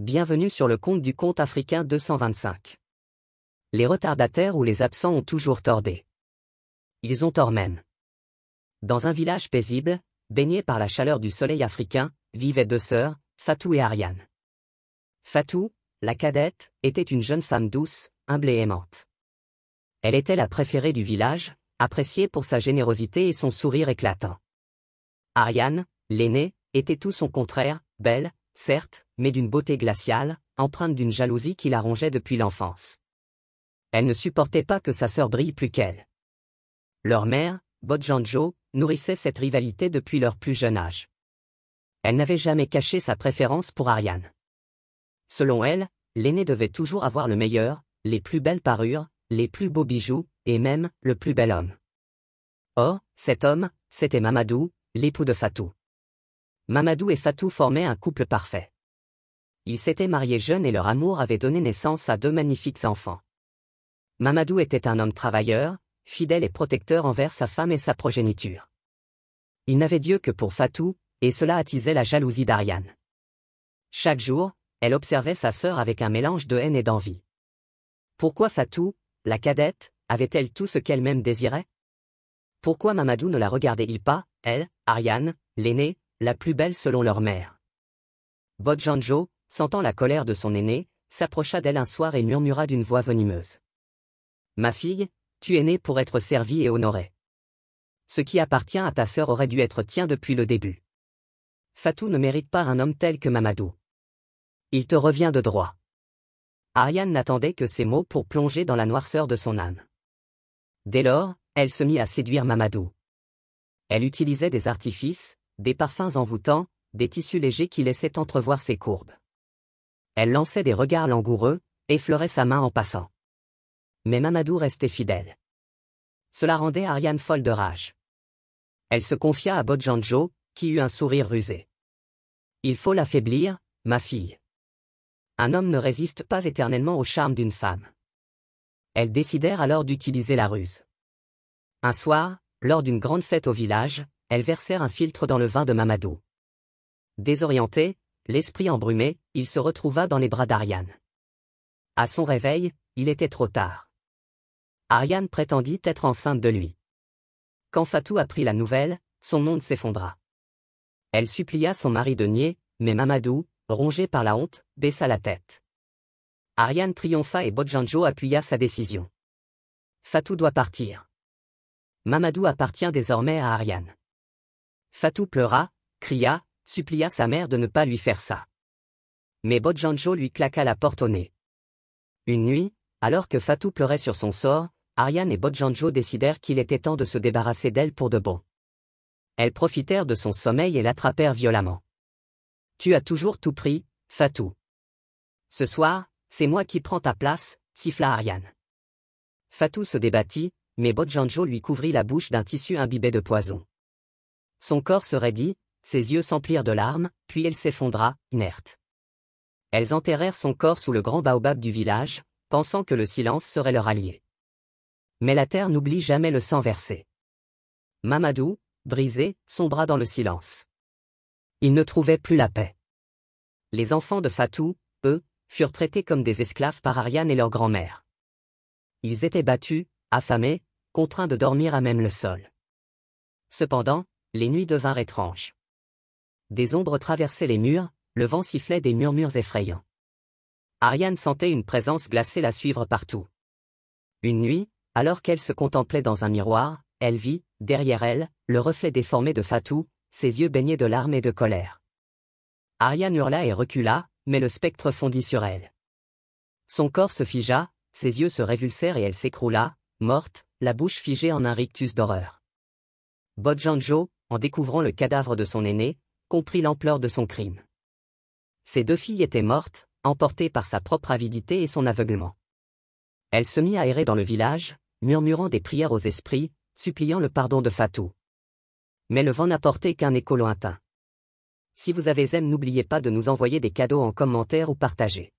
Bienvenue sur le compte du conte africain 225. Les retardataires ou les absents ont toujours tordé. Ils ont tort même. Dans un village paisible, baigné par la chaleur du soleil africain, vivaient deux sœurs, Fatou et Ariane. Fatou, la cadette, était une jeune femme douce, humble et aimante. Elle était la préférée du village, appréciée pour sa générosité et son sourire éclatant. Ariane, l'aînée, était tout son contraire, belle, certes, mais d'une beauté glaciale, empreinte d'une jalousie qui la rongeait depuis l'enfance. Elle ne supportait pas que sa sœur brille plus qu'elle. Leur mère, Bodjanjo, nourrissait cette rivalité depuis leur plus jeune âge. Elle n'avait jamais caché sa préférence pour Ariane. Selon elle, l'aînée devait toujours avoir le meilleur, les plus belles parures, les plus beaux bijoux, et même, le plus bel homme. Or, cet homme, c'était Mamadou, l'époux de Fatou. Mamadou et Fatou formaient un couple parfait. Ils s'étaient mariés jeunes et leur amour avait donné naissance à deux magnifiques enfants. Mamadou était un homme travailleur, fidèle et protecteur envers sa femme et sa progéniture. Il n'avait Dieu que pour Fatou, et cela attisait la jalousie d'Ariane. Chaque jour, elle observait sa sœur avec un mélange de haine et d'envie. Pourquoi Fatou, la cadette, avait-elle tout ce qu'elle-même désirait? Pourquoi Mamadou ne la regardait-il pas, elle, Ariane, l'aînée, la plus belle selon leur mère? Bodjanjo, sentant la colère de son aînée, s'approcha d'elle un soir et murmura d'une voix venimeuse. « Ma fille, tu es née pour être servie et honorée. Ce qui appartient à ta sœur aurait dû être tien depuis le début. Fatou ne mérite pas un homme tel que Mamadou. Il te revient de droit. » Ariane n'attendait que ces mots pour plonger dans la noirceur de son âme. Dès lors, elle se mit à séduire Mamadou. Elle utilisait des artifices, des parfums envoûtants, des tissus légers qui laissaient entrevoir ses courbes. Elle lançait des regards langoureux, effleurait sa main en passant. Mais Mamadou restait fidèle. Cela rendait Ariane folle de rage. Elle se confia à Bodjanjo, qui eut un sourire rusé. « Il faut l'affaiblir, ma fille. Un homme ne résiste pas éternellement au charme d'une femme. » Elles décidèrent alors d'utiliser la ruse. Un soir, lors d'une grande fête au village, elles versèrent un filtre dans le vin de Mamadou. Désorienté, l'esprit embrumé, il se retrouva dans les bras d'Ariane. À son réveil, il était trop tard. Ariane prétendit être enceinte de lui. Quand Fatou apprit la nouvelle, son monde s'effondra. Elle supplia son mari de nier, mais Mamadou, rongé par la honte, baissa la tête. Ariane triompha et Bodjanjo appuya sa décision. Fatou doit partir. Mamadou appartient désormais à Ariane. Fatou pleura, cria, supplia sa mère de ne pas lui faire ça. Mais Bodjanjo lui claqua la porte au nez. Une nuit, alors que Fatou pleurait sur son sort, Ariane et Bodjanjo décidèrent qu'il était temps de se débarrasser d'elle pour de bon. Elles profitèrent de son sommeil et l'attrapèrent violemment. « Tu as toujours tout pris, Fatou. Ce soir, c'est moi qui prends ta place, » siffla Ariane. Fatou se débattit, mais Bodjanjo lui couvrit la bouche d'un tissu imbibé de poison. Son corps se raidit, ses yeux s'emplirent de larmes, puis elle s'effondra, inerte. Elles enterrèrent son corps sous le grand baobab du village, pensant que le silence serait leur allié. Mais la terre n'oublie jamais le sang versé. Mamadou, brisé, sombra dans le silence. Il ne trouvait plus la paix. Les enfants de Fatou, eux, furent traités comme des esclaves par Ariane et leur grand-mère. Ils étaient battus, affamés, contraints de dormir à même le sol. Cependant, les nuits devinrent étranges. Des ombres traversaient les murs, le vent sifflait des murmures effrayants. Ariane sentait une présence glacée la suivre partout. Une nuit, alors qu'elle se contemplait dans un miroir, elle vit, derrière elle, le reflet déformé de Fatou, ses yeux baignés de larmes et de colère. Ariane hurla et recula, mais le spectre fondit sur elle. Son corps se figea, ses yeux se révulsèrent et elle s'écroula, morte, la bouche figée en un rictus d'horreur. Bodjanjo, en découvrant le cadavre de son aîné, comprit l'ampleur de son crime. Ses deux filles étaient mortes, emportées par sa propre avidité et son aveuglement. Elle se mit à errer dans le village, murmurant des prières aux esprits, suppliant le pardon de Fatou. Mais le vent n'apportait qu'un écho lointain. Si vous avez aimé, n'oubliez pas de nous envoyer des cadeaux en commentaire ou partager.